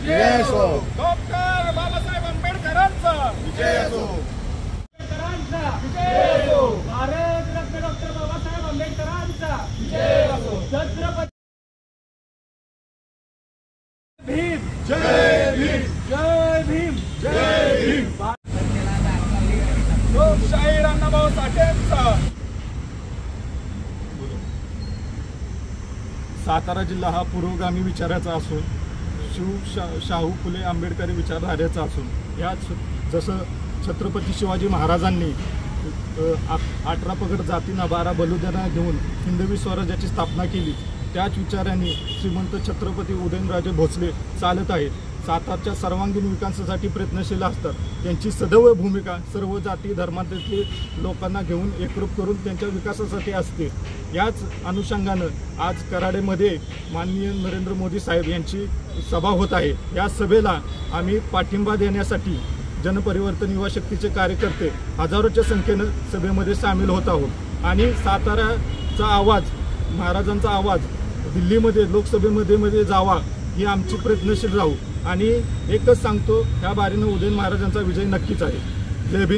विजय असो, डॉक्टर बाबासाहेब आंबेडकरांचा विजय असो, विजय असो, भारत रत्न डॉक्टर बाबासाहेब आंबेडकरांचा विजय असो, छत्रपती भीम, जय भीम, जय भीम, जय भीम, लोकशाहीर अण्णाभाऊ साठेंचा. सातारा जिल्हा हा पुरोगामी विचाराचा असून शाहू फुले आंबेडकरी विचारधारेचा असून याच जसं छत्रपती शिवाजी महाराजांनी 18 पगड जातींना 12 बलुद्यांना घेऊन हिंदवी स्वराज्याची स्थापना केली, त्याच विचारांनी श्रीमंत छत्रपती उदयनराजे भोसले चालत आहेत. सातारच्या सर्वांगीण विकासासाठी प्रयत्नशील असतात. त्यांची सदैव भूमिका सर्व जाती धर्मांतले लोकांना घेऊन एकरूप करून त्यांच्या विकासासाठी असते. याच अनुषंगानं आज कराडेमध्ये माननीय नरेंद्र मोदी साहेब यांची सभा होत आहे. या सभेला आम्ही पाठिंबा देण्यासाठी जनपरिवर्तन युवा शक्तीचे कार्यकर्ते हजारोच्या संख्येनं सभेमध्ये सामील होत आहोत आणि साताराचा आवाज, महाराजांचा आवाज दिल्लीमध्ये लोकसभेमध्ये जावा ही आमची प्रयत्नशील राहू आणि एकच सांगतो, ह्या बारीनं उदयन महाराजांचा विजय नक्कीच आहे. जय भीम.